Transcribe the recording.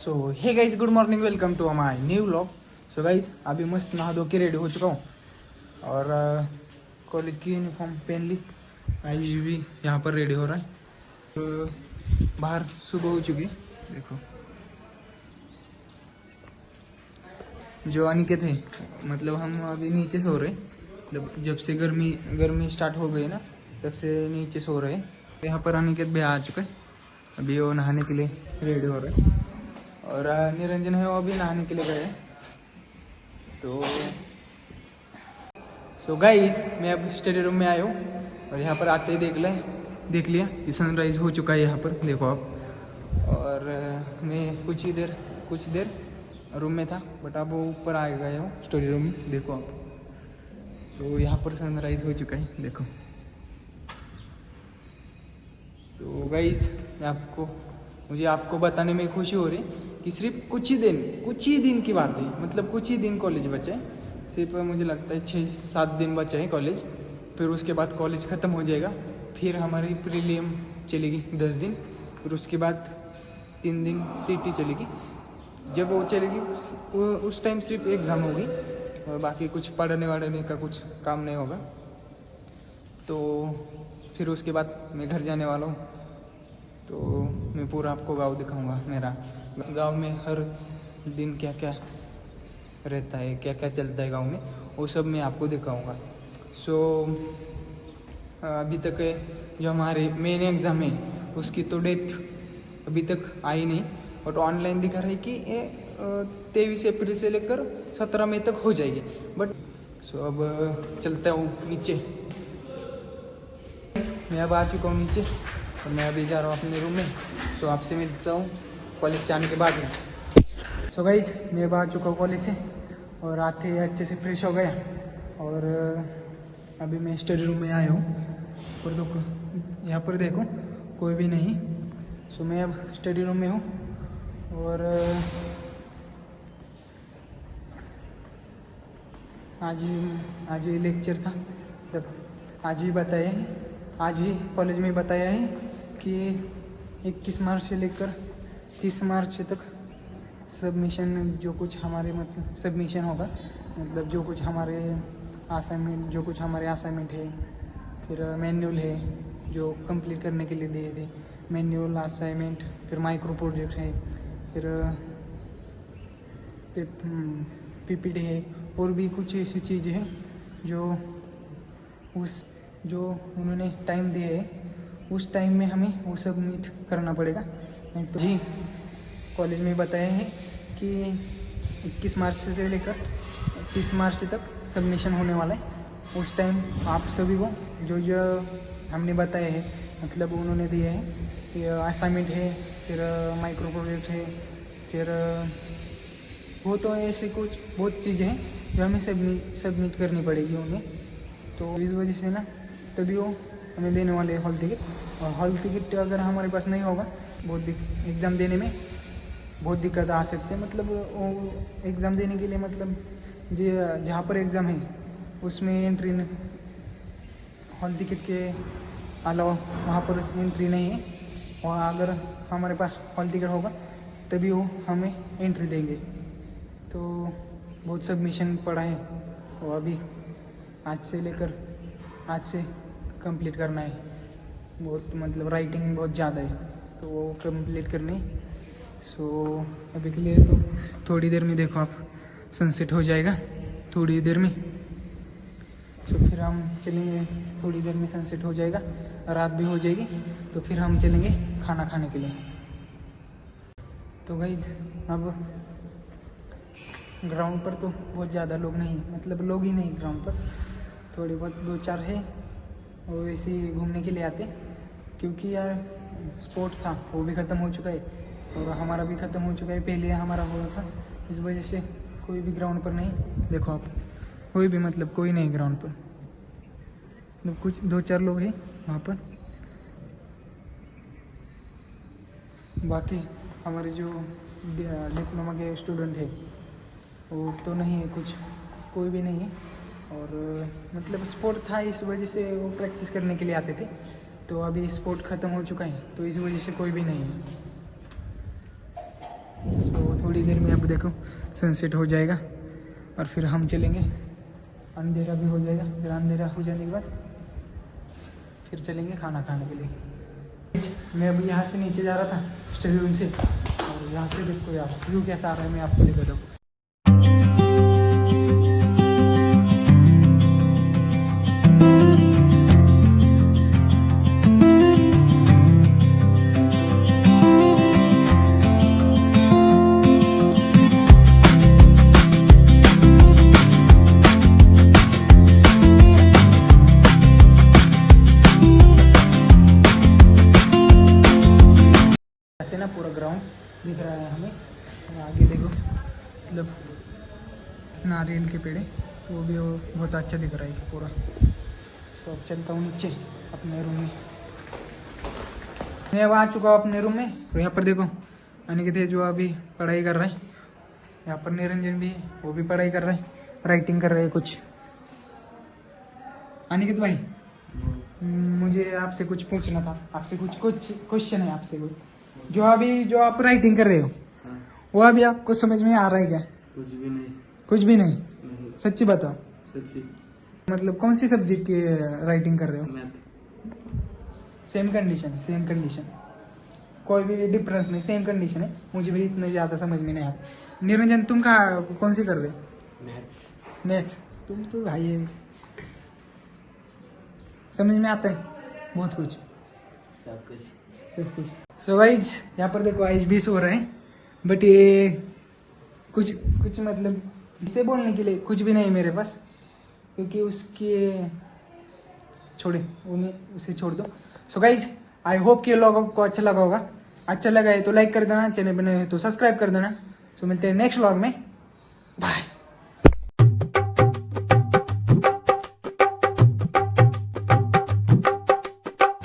So hey guys, good morning, welcome to my new vlog. So guys, अभी मस्त नहा धो के रेडी हो चुका हूँ और कॉलेज की यूनिफॉर्म पहन ली। आयुष भी यहाँ पर रेडी हो रहा है। तो बाहर सुबह हो चुकी, देखो जो अनिकेत है, मतलब हम अभी नीचे सो रहे, मतलब जब से गर्मी स्टार्ट हो गई ना, तब से नीचे सो रहे। यहाँ पर अनिकेत भी आ चुका है, अभी वो नहाने के लिए रेडी हो रहा है। और निरंजन है, वो भी नहाने के लिए गए। तो सो गाइज, मैं अब स्टडी रूम में आया हूँ और यहाँ पर आते ही देख लिया कि सनराइज हो चुका है यहाँ पर, देखो आप। और मैं कुछ देर रूम में था, बट अब वो ऊपर आ गया हूँ स्टडी रूम में, देखो आप। तो यहाँ पर सनराइज हो चुका है, देखो। तो गाइज, मुझे आपको बताने में खुशी हो रही कि सिर्फ कुछ ही दिन की बात है, मतलब कुछ ही दिन कॉलेज बचे हैं। सिर्फ मुझे लगता है 6-7 दिन बचे हैं कॉलेज, फिर उसके बाद कॉलेज ख़त्म हो जाएगा। फिर हमारी प्रीलिम चलेगी 10 दिन, फिर उसके बाद 3 दिन सीटी चलेगी। जब वो चलेगी उस टाइम सिर्फ एग्ज़ाम होगी और बाकी कुछ पढ़ने वढ़ने का कुछ काम नहीं होगा। तो फिर उसके बाद मैं घर जाने वाला हूँ। तो मैं पूरा आपको गांव दिखाऊंगा। मेरा गांव में हर दिन क्या क्या रहता है, क्या क्या चलता है गांव में, वो सब मैं आपको दिखाऊंगा। सो अभी तक जो हमारे मेन एग्ज़ाम है उसकी तो डेट अभी तक आई नहीं, और ऑनलाइन दिखा रहा है कि 23 अप्रैल से लेकर 17 मई तक हो जाएगी। बट अब चलता हूँ नीचे। मैं अब आ चुका हूँ नीचे और मैं अभी जा रहा हूँ अपने रूम में। सो आपसे मिलता हूँ कॉलेज से आने के बाद में। सो गाइज, मैं अब आ चुका हूँ कॉलेज से और आते ही अच्छे से फ्रेश हो गया और अभी मैं स्टडी रूम में आया हूँ। पर यहाँ पर देखो कोई भी नहीं। सो मैं अब स्टडी रूम में हूँ और आज ही लेक्चर था, जब आज ही कॉलेज में बताया है कि 21 मार्च से लेकर 30 मार्च तक सबमिशन, जो कुछ हमारे मतलब सबमिशन होगा, मतलब जो कुछ हमारे असाइनमेंट है, फिर मैन्युअल है जो कंप्लीट करने के लिए दिए थे, मैन्युअल, असाइनमेंट, फिर माइक्रो प्रोजेक्ट है, फिर पीपीटी है, और भी कुछ ऐसी चीज़ें हैं जो उन्होंने टाइम दिए है, उस टाइम में हमें वो सबमिट करना पड़ेगा। नहीं तो जी कॉलेज में बताया है कि 21 मार्च से लेकर 30 मार्च तक सबमिशन होने वाला है। उस टाइम आप सभी को जो हमने बताया है, मतलब उन्होंने दिए हैं कि असाइनमेंट है, फिर माइक्रो प्रोजेक्ट है, फिर वो तो ऐसे कुछ बहुत चीज़ें हैं जो हमें सबमिट करनी पड़ेगी उन्हें। तो इस वजह से ना तभी वो हमें देने वाले हैं हॉल टिकट। और हॉल टिकट अगर हमारे पास नहीं होगा, एग्ज़ाम देने में बहुत दिक्कत आ सकती है। मतलब वो एग्ज़ाम देने के लिए, मतलब जहाँ पर एग्ज़ाम है उसमें एंट्री, हॉल टिकट के अलावा वहाँ पर एंट्री नहीं है। और अगर हमारे पास हॉल टिकट होगा तभी वो हमें एंट्री देंगे। तो बहुत सबमिशन पड़ा है, और अभी आज से कंप्लीट करना है। बहुत मतलब राइटिंग बहुत ज़्यादा है, तो वो कंप्लीट करनी। सो अभी के लिए तो थोड़ी देर में देखो आप सनसेट हो जाएगा, थोड़ी देर में। तो फिर हम चलेंगे, थोड़ी देर में सनसेट हो जाएगा, रात भी हो जाएगी, तो फिर हम चलेंगे खाना खाने के लिए। तो गाइज, अब ग्राउंड पर तो बहुत ज़्यादा लोग नहीं, मतलब लोग ही नहीं ग्राउंड पर, थोड़ी बहुत 2-4 है, वो वैसे ही घूमने के लिए आते, क्योंकि यार स्पोर्ट था वो भी ख़त्म हो चुका है और हमारा भी ख़त्म हो चुका है। पहले हमारा हुआ था, इस वजह से कोई भी ग्राउंड पर नहीं। देखो आप, कोई भी मतलब कोई नहीं ग्राउंड पर, मतलब कुछ 2-4 लोग हैं वहाँ पर। बाकी हमारे जो डिप्लोमा के स्टूडेंट है वो तो नहीं है, कोई भी नहीं है। और मतलब स्पोर्ट था, इस वजह से वो प्रैक्टिस करने के लिए आते थे। तो अभी स्पोर्ट ख़त्म हो चुका है, तो इस वजह से कोई भी नहीं है। तो थोड़ी देर में अब देखो सनसेट हो जाएगा और फिर हम चलेंगे, अंधेरा भी हो जाएगा। फिर अंधेरा हो जाने के बाद फिर चलेंगे खाना खाने के लिए। मैं अभी यहाँ से नीचे जा रहा था स्टडी रूम से, और यहाँ से देखो यार व्यू कैसा आ रहा है, मैं आपको दिखा दूँ। ऐसे ना पूरा ग्राउंड दिख रहा है हमें, और आगे देखो मतलब नारियल के पेड़ है, तो वो भी वो बहुत अच्छा दिख रहा है पूरा। तो अब चलता हूँ नीचे अपने रूम में। मैं अब आ चुका हूँ अपने रूम में। तो यहाँ पर देखो अनिकेत है जो अभी पढ़ाई कर रहा है, यहाँ पर निरंजन भी है, वो भी पढ़ाई कर रहा है, राइटिंग कर रहे हैं कुछ। अनिकेत भाई मुझे आपसे कुछ पूछना था, आपसे कुछ क्वेश्चन है आपसे। कुछ जो आप राइटिंग कर रहे हो, वो अभी आपको समझ में आ रहा है क्या? कुछ भी नहीं। कुछ भी नहीं? सच्ची बताओ। सच्ची। मतलब कौन सी सब्जेक्ट की राइटिंग कर रहे हो? मैथ। सेम कंडीशन, कोई भी डिफरेंस नहीं, सेम कंडीशन है। मुझे भी इतना ज्यादा समझ में नहीं आता। निरंजन तुम कौन सी कर रहे हो? मैथ्स। तुम तो भाई है, समझ में आता है बहुत कुछ, सब कुछ। सो गाइज यहाँ पर देखो आइज भी सो रहे हैं, बट ये कुछ मतलब इसे बोलने के लिए कुछ भी नहीं मेरे पास, क्योंकि उसके छोड़े उसे छोड़ दो। सो गाइज आई होप कि लोगों को अच्छा लगा होगा। अच्छा लगा है तो लाइक कर देना, चैनल पर नए हो तो सब्सक्राइब कर देना। सो मिलते हैं नेक्स्ट व्लॉग में, बाय।